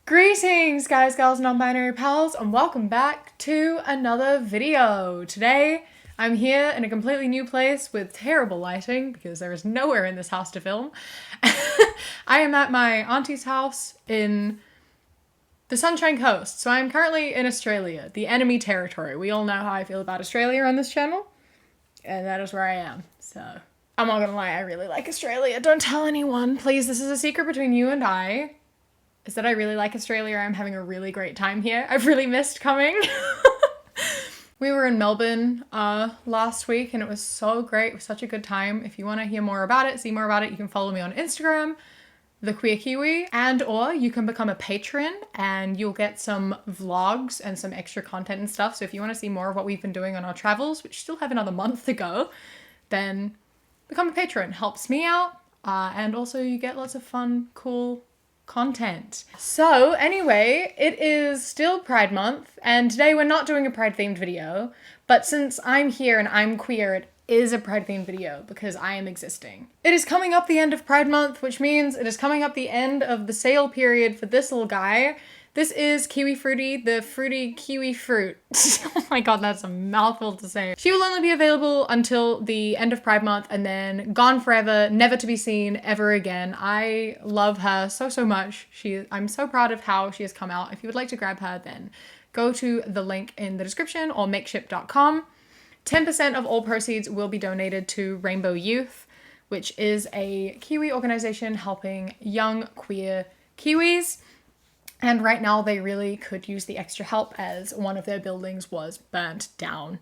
Greetings guys, gals, non-binary pals, and welcome back to another video. Today I'm here in a completely new place with terrible lighting because there is nowhere in this house to film. I am at my auntie's house in the Sunshine Coast, so I'm currently in Australia, the enemy territory. We all know how I feel about Australia on this channel, and that is where I am. So I'm not gonna lie, I really like Australia. Don't tell anyone, please. This is a secret between you and I. Is that I really like Australia. I'm having a really great time here. I've really missed coming. We were in Melbourne last week and it was so great. It was such a good time. If you want to hear more about it, see more about it, you can follow me on Instagram, the Queer Kiwi, and or you can become a patron and you'll get some vlogs and some extra content and stuff. So if you want to see more of what we've been doing on our travels, which still have another month to go, then become a patron. Helps me out. And also you get lots of fun, cool content. So anyway, it is still Pride Month, and today we're not doing a Pride themed video, but since I'm here and I'm queer, it is a Pride themed video because I am existing. It is coming up the end of Pride Month, which means it is coming up the end of the sale period for this little guy. This is Kiwi Fruity, the fruity kiwi fruit. Oh my god, that's a mouthful to say. She will only be available until the end of Pride Month and then gone forever, never to be seen ever again. I love her so much. I'm so proud of how she has come out. If you would like to grab her, then go to the link in the description or makeship.com. 10% of all proceeds will be donated to Rainbow Youth, which is a Kiwi organization helping young queer Kiwis. And right now they really could use the extra help as one of their buildings was burnt down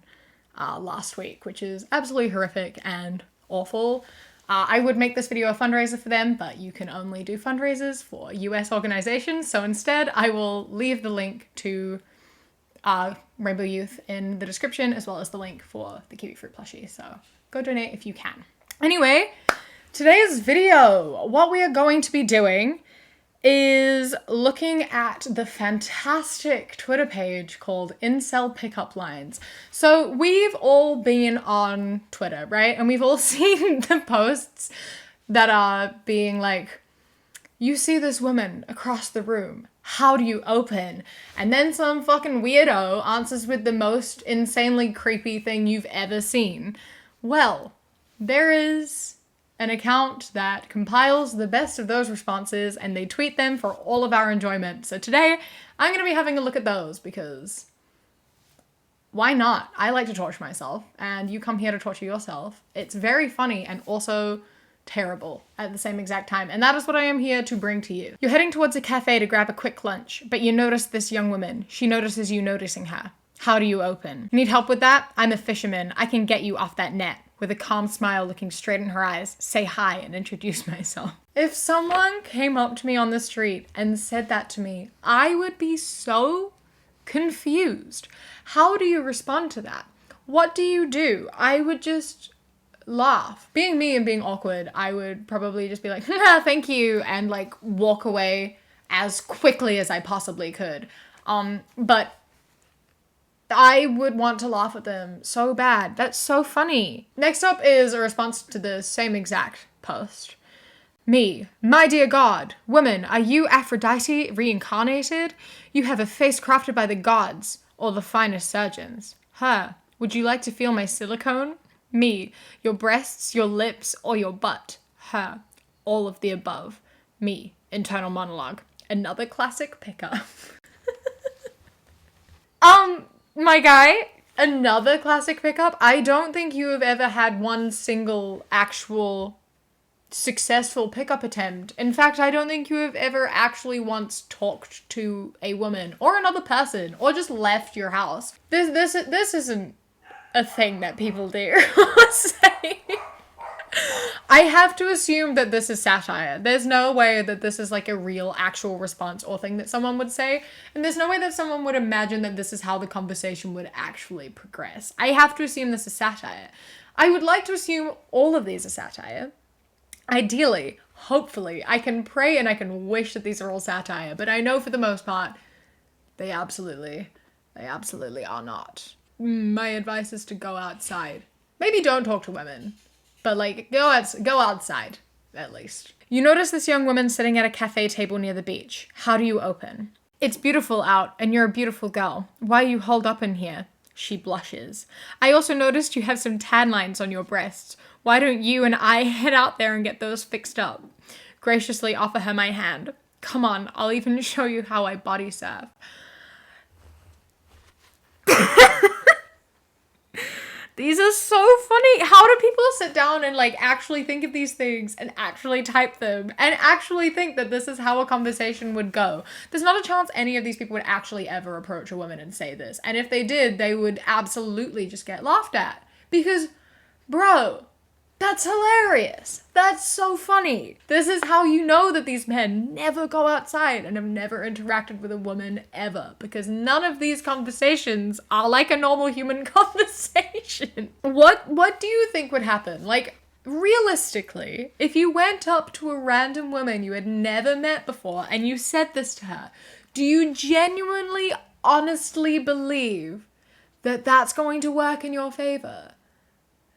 last week, which is absolutely horrific and awful. I would make this video a fundraiser for them, but you can only do fundraisers for US organizations. So instead I will leave the link to Rainbow Youth in the description, as well as the link for the Kiwi Fruit plushie. So go donate if you can. Anyway, today's video, what we are going to be doing is looking at the fantastic Twitter page called Incel Pickup Lines. So we've all been on Twitter, right? And we've all seen the posts that are being like, you see this woman across the room, how do you open? And then some fucking weirdo answers with the most insanely creepy thing you've ever seen. Well, there is an account that compiles the best of those responses and they tweet them for all of our enjoyment. So today I'm going to be having a look at those because why not? I like to torture myself and you come here to torture yourself. It's very funny and also terrible at the same exact time. And that is what I am here to bring to you. You're heading towards a cafe to grab a quick lunch, but you notice this young woman. She notices you noticing her. How do you open? Need help with that? I'm a fisherman. I can get you off that net. With a calm smile looking straight in her eyes, say hi and introduce myself. If someone came up to me on the street and said that to me, I would be so confused. How do you respond to that? What do you do? I would just laugh. Being me and being awkward, I would probably just be like, thank you, and like walk away as quickly as I possibly could. But I would want to laugh at them so bad. That's so funny. Next up is a response to the same exact post. Me, my dear God, woman, are you Aphrodite reincarnated? You have a face crafted by the gods or the finest surgeons. Her, would you like to feel my silicone? Me, your breasts, your lips, or your butt? Her, all of the above. Me, internal monologue. Another classic pickup. My guy, another classic pickup. I don't think you have ever had one single actual successful pickup attempt. In fact, I don't think you have ever actually once talked to a woman or another person or just left your house. This isn't a thing that people do. I have to assume that this is satire. There's no way that this is like a real actual response or thing that someone would say. And there's no way that someone would imagine that this is how the conversation would actually progress. I have to assume this is satire. I would like to assume all of these are satire. Ideally, hopefully, I can pray and I can wish that these are all satire. But I know for the most part, they absolutely are not. My advice is to go outside. Maybe don't talk to women. But like, go outside, at least. You notice this young woman sitting at a cafe table near the beach. How do you open? It's beautiful out, and you're a beautiful girl. Why are you holed up in here? She blushes. I also noticed you have some tan lines on your breasts. Why don't you and I head out there and get those fixed up? Graciously offer her my hand. Come on, I'll even show you how I body surf. These are so funny. How do people sit down and like actually think of these things and actually type them and actually think that this is how a conversation would go? There's not a chance any of these people would actually ever approach a woman and say this. And if they did, they would absolutely just get laughed at. Because, bro, that's hilarious. That's so funny. This is how you know that these men never go outside and have never interacted with a woman ever, because none of these conversations are like a normal human conversation. What do you think would happen? Like, realistically, if you went up to a random woman you had never met before and you said this to her, do you genuinely, honestly believe that that's going to work in your favor?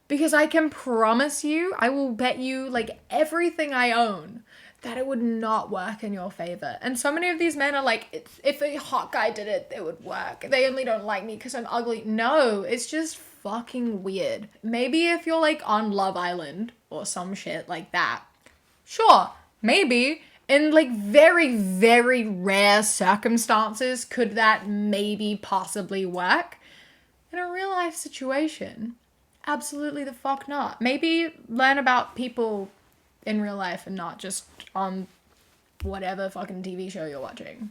Because I can promise you, I will bet you like everything I own that it would not work in your favor. And so many of these men are like, if a hot guy did it, it would work. They only don't like me because I'm ugly. No, it's just fucking weird. Maybe if you're like on Love Island or some shit like that. Sure, maybe. In like very, very rare circumstances, could that maybe possibly work? In a real life situation, absolutely the fuck not. Maybe learn about people in real life and not just on whatever fucking TV show you're watching.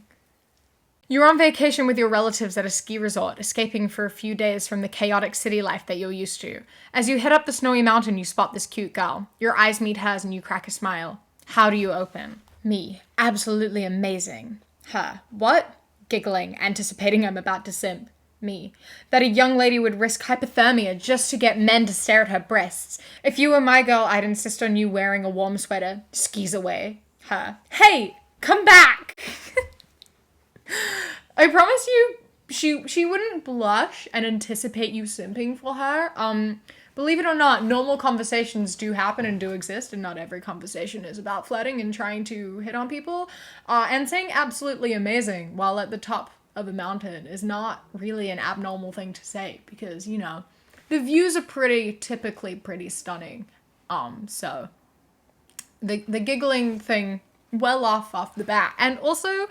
You're on vacation with your relatives at a ski resort, escaping for a few days from the chaotic city life that you're used to. As you head up the snowy mountain, you spot this cute girl. Your eyes meet hers and you crack a smile. How do you open? Me. Absolutely amazing. Her. What? Giggling, anticipating I'm about to simp. Me. That a young lady would risk hypothermia just to get men to stare at her breasts. If you were my girl, I'd insist on you wearing a warm sweater. Skis away. Her. Hey! Come back! I promise you, she wouldn't blush and anticipate you simping for her. Believe it or not, normal conversations do happen and do exist, and not every conversation is about flirting and trying to hit on people. And saying absolutely amazing while at the top of a mountain is not really an abnormal thing to say, because, you know, the views are typically pretty stunning. So the giggling thing, well off the bat. And also,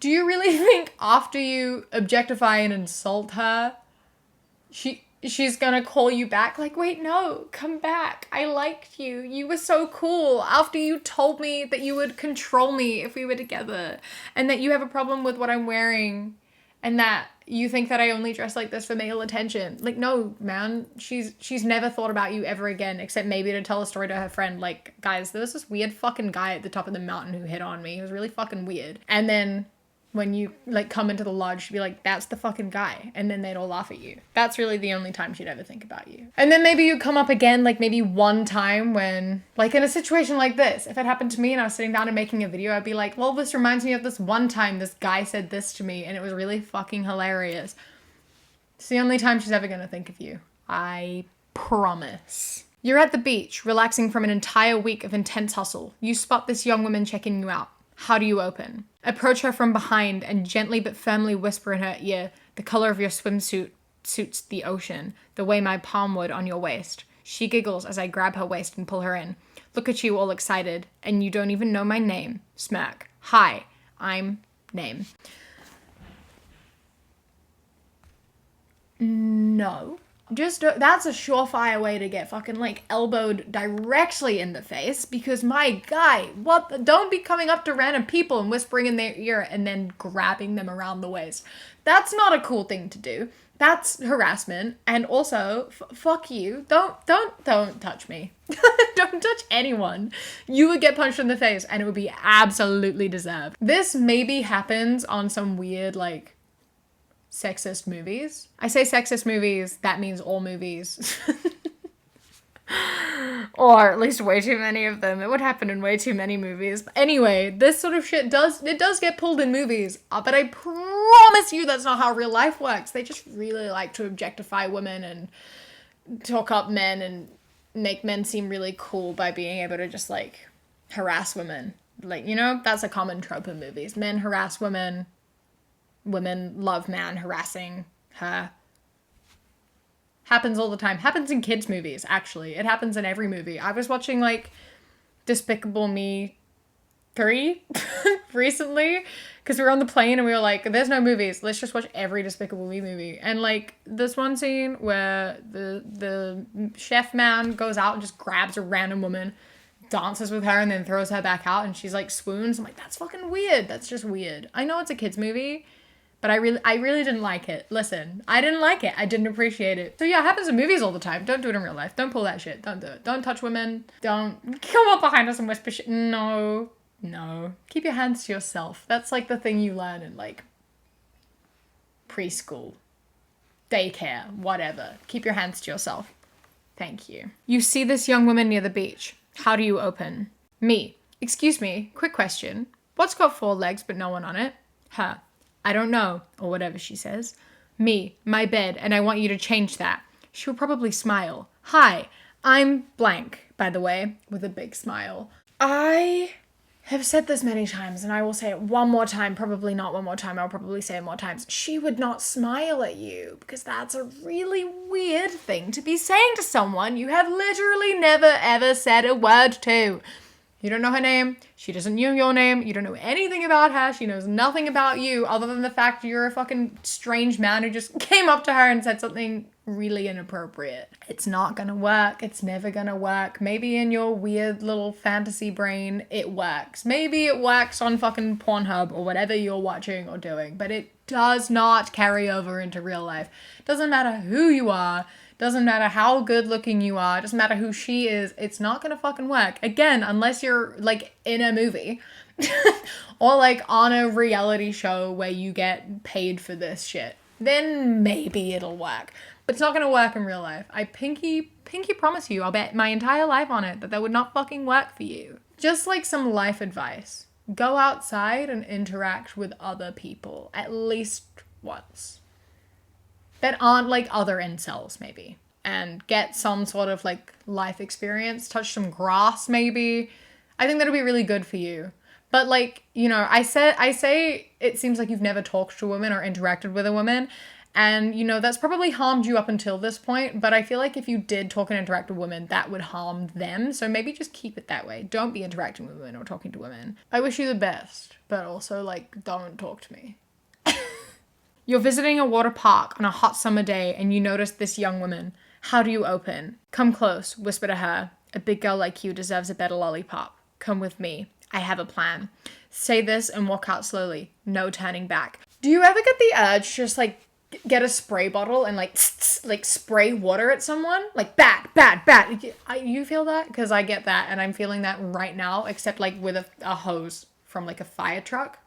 do you really think after you objectify and insult her, she's gonna call you back like, wait, no, come back. I liked you. You were so cool. After you told me that you would control me if we were together, and that you have a problem with what I'm wearing, and that you think that I only dress like this for male attention. Like, no, man. She's never thought about you ever again, except maybe to tell a story to her friend. Like, guys, there was this weird fucking guy at the top of the mountain who hit on me. He was really fucking weird. And then when you like come into the lodge, she'd be like, that's the fucking guy. And then they'd all laugh at you. That's really the only time she'd ever think about you. And then maybe you come up again, like maybe one time when, like in a situation like this, if it happened to me and I was sitting down and making a video, I'd be like, well, this reminds me of this one time this guy said this to me and it was really fucking hilarious. It's the only time she's ever gonna think of you. I promise. You're at the beach, relaxing from an entire week of intense hustle. You spot this young woman checking you out. How do you open? Approach her from behind and gently but firmly whisper in her ear, the color of your swimsuit suits the ocean, the way my palm would on your waist. She giggles as I grab her waist and pull her in. Look at you all excited, and you don't even know my name. Smirk. Hi, I'm name. No. Just, that's a surefire way to get fucking, like, elbowed directly in the face, because, my guy, don't be coming up to random people and whispering in their ear and then grabbing them around the waist. That's not a cool thing to do. That's harassment, and also, fuck you. Don't touch me. Don't touch anyone. You would get punched in the face, and it would be absolutely deserved. This maybe happens on some weird, like, sexist movies. I say sexist movies, that means all movies. Or at least way too many of them. It would happen in way too many movies. But anyway, this sort of shit does get pulled in movies. But I promise you that's not how real life works. They just really like to objectify women and talk up men and make men seem really cool by being able to just like harass women. Like, you know, that's a common trope in movies. Men harass women. Women love man harassing her. Happens all the time. Happens in kids' movies, actually. It happens in every movie. I was watching, like, Despicable Me 3 recently because we were on the plane and we were like, there's no movies, let's just watch every Despicable Me movie. And like this one scene where the chef man goes out and just grabs a random woman, dances with her, and then throws her back out and she's like swoons. I'm like, that's fucking weird. That's just weird. I know it's a kids movie, but I really didn't like it. Listen, I didn't like it. I didn't appreciate it. So yeah, it happens in movies all the time. Don't do it in real life. Don't pull that shit. Don't do it. Don't touch women. Don't come up behind us and whisper shit. No. Keep your hands to yourself. That's like the thing you learn in like preschool, daycare, whatever. Keep your hands to yourself. Thank you. You see this young woman near the beach. How do you open? Me. Excuse me, quick question. What's got 4 legs but no one on it? Her. I don't know, or whatever she says. Me, my bed, and I want you to change that. She'll probably smile. Hi, I'm blank, by the way, with a big smile. I have said this many times, and I will say it one more time, probably not one more time, I'll probably say it more times. She would not smile at you, because that's a really weird thing to be saying to someone you have literally never ever said a word to. You don't know her name. She doesn't know your name. You don't know anything about her. She knows nothing about you other than the fact you're a fucking strange man who just came up to her and said something really inappropriate. It's not gonna work. It's never gonna work. Maybe in your weird little fantasy brain, it works. Maybe it works on fucking Pornhub or whatever you're watching or doing, but it does not carry over into real life. Doesn't matter who you are. Doesn't matter how good looking you are. Doesn't matter who she is. It's not gonna fucking work. Again, unless you're like in a movie or like on a reality show where you get paid for this shit. Then maybe it'll work. But it's not gonna work in real life. I pinky promise you, I'll bet my entire life on it that would not fucking work for you. Just like some life advice. Go outside and interact with other people at least once. That aren't like other incels maybe, and get some sort of like life experience, touch some grass maybe. I think that'll be really good for you. But like, you know, I say it seems like you've never talked to a woman or interacted with a woman, and you know, that's probably harmed you up until this point, but I feel like if you did talk and interact with women, that would harm them. So maybe just keep it that way. Don't be interacting with women or talking to women. I wish you the best, but also like, don't talk to me. You're visiting a water park on a hot summer day and you notice this young woman. How do you open? Come close, whisper to her. A big girl like you deserves a better lollipop. Come with me. I have a plan. Say this and walk out slowly. No turning back. Do you ever get the urge to just like get a spray bottle and like spray water at someone? Like bad. You feel that? Because I get that and I'm feeling that right now, except like with a hose from like a fire truck.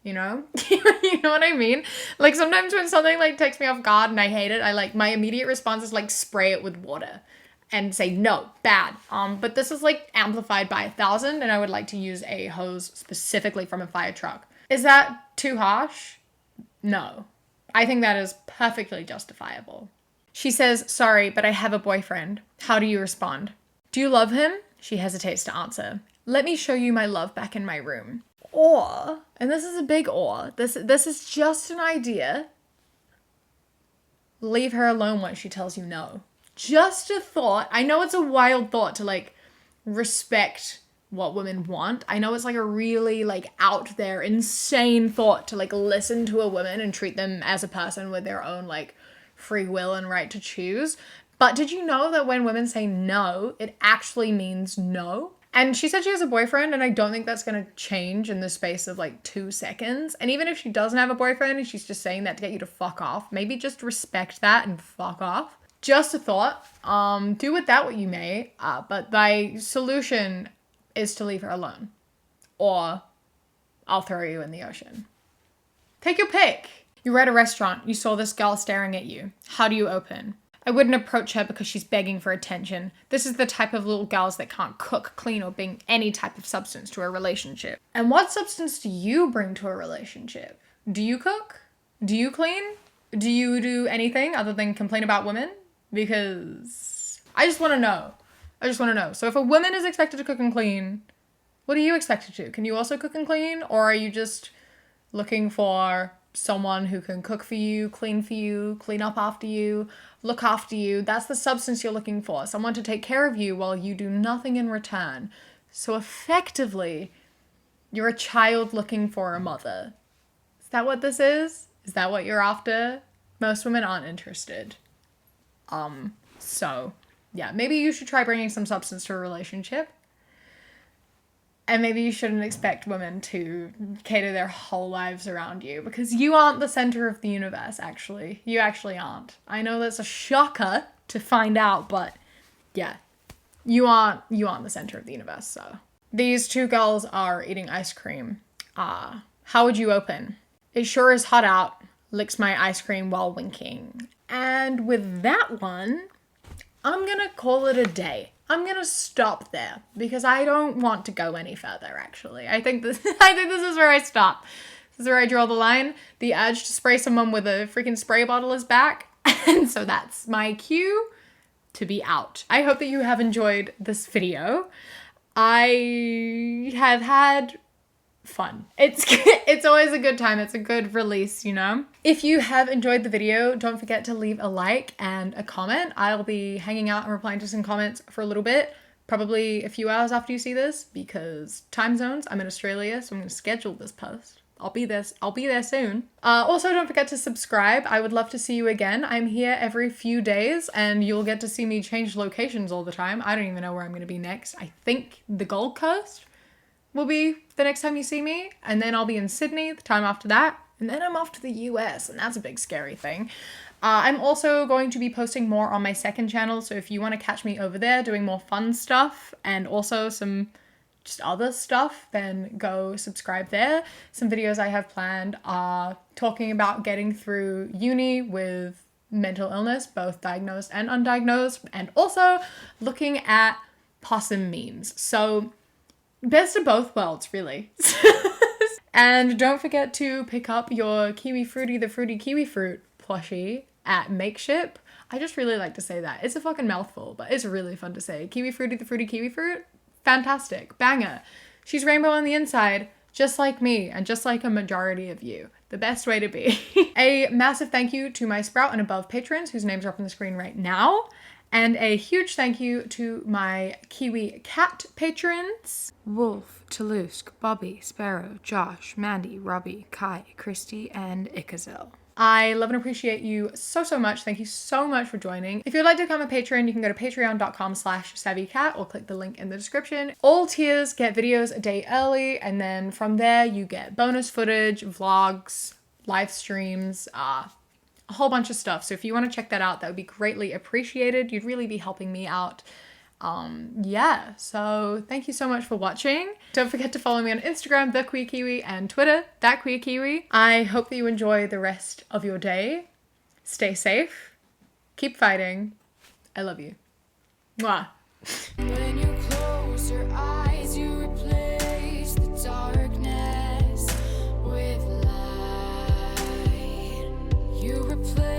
You know? You know what I mean? Like sometimes when something like takes me off guard and I hate it, I like my immediate response is like spray it with water and say no, bad. But this is like amplified by 1,000 and I would like to use a hose specifically from a fire truck. Is that too harsh? No. I think that is perfectly justifiable. She says, sorry, but I have a boyfriend. How do you respond? Do you love him? She hesitates to answer. Let me show you my love back in my room. Or, and this is a big or, this is just an idea. Leave her alone once she tells you no. Just a thought. I know it's a wild thought to like respect what women want. I know it's like a really like out there insane thought to like listen to a woman and treat them as a person with their own like free will and right to choose. But did you know that when women say no, it actually means no? And she said she has a boyfriend, and I don't think that's going to change in the space of like 2 seconds. And even if she doesn't have a boyfriend and she's just saying that to get you to fuck off, maybe just respect that and fuck off. Just a thought. Do with that what you may, but thy solution is to leave her alone. Or I'll throw you in the ocean. Take your pick. You're at a restaurant. You saw this girl staring at you. How do you open? I wouldn't approach her because she's begging for attention. This is the type of little girls that can't cook, clean, or bring any type of substance to a relationship. And what substance do you bring to a relationship? Do you cook? Do you clean? Do you do anything other than complain about women? Because I just want to know. So if a woman is expected to cook and clean, What are you expected to? Can you also cook and clean? Or are you just looking for someone who can cook for you, clean up after you, look after you? That's the substance you're looking for. Someone to take care of you while you do nothing in return. So effectively, you're a child looking for a mother. Is that what this is? Is that what you're after? Most women aren't interested. So yeah, maybe you should try bringing some substance to a relationship. And maybe you shouldn't expect women to cater their whole lives around you, because you aren't the center of the universe, actually. You actually aren't. I know that's a shocker to find out, but yeah, you aren't the center of the universe, so. These two girls are eating ice cream. How would you open? It sure is hot out. Licks my ice cream while winking. And with that one, I'm gonna call it a day. I'm gonna stop there because I don't want to go any further, actually. I think this is where I stop. This is where I draw the line. The urge to spray someone with a freaking spray bottle is back. And so that's my cue to be out. I hope that you have enjoyed this video. I have had fun. It's always a good time. It's a good release, you know? If you have enjoyed the video, don't forget to leave a like and a comment. I'll be hanging out and replying to some comments for a little bit, probably a few hours after you see this, because time zones, I'm in Australia, so I'm going to schedule this post. I'll be there soon. Also, don't forget to subscribe. I would love to see you again. I'm here every few days and you'll get to see me change locations all the time. I don't even know where I'm going to be next. I think the Gold Coast will be the next time you see me, and then I'll be in Sydney the time after that, and then I'm off to the US, and that's a big scary thing. I'm also going to be posting more on my second channel, so if you want to catch me over there doing more fun stuff and also some just other stuff, then go subscribe there. Some videos I have planned are talking about getting through uni with mental illness, both diagnosed and undiagnosed, and also looking at possum memes. So best of both worlds, really. And don't forget to pick up your Kiwi Fruity the Fruity Kiwi Fruit plushie at Makeship. I just really like to say that. It's a fucking mouthful, but it's really fun to say. Kiwi Fruity the Fruity Kiwi Fruit, fantastic, banger. She's rainbow on the inside, just like me, and just like a majority of you. The best way to be. A massive thank you to my Sprout and above patrons, whose names are up on the screen right now. And a huge thank you to my Kiwi cat patrons. Wolf, Toulousk, Bobby, Sparrow, Josh, Mandy, Robbie, Kai, Christy, and Ikazel. I love and appreciate you so much. Thank you so much for joining. If you'd like to become a patron, you can go to patreon.com/savvycat or click the link in the description. All tiers get videos a day early, and then from there you get bonus footage, vlogs, live streams, a whole bunch of stuff. So if you want to check that out, that would be greatly appreciated. You'd really be helping me out. Yeah, so thank you so much for watching. Don't forget to follow me on Instagram, @TheQueerKiwi, and Twitter, @QueerKiwi. I hope that you enjoy the rest of your day. Stay safe. Keep fighting. I love you. Mwah. When you close your eyes, you replace the darkness with light. You replace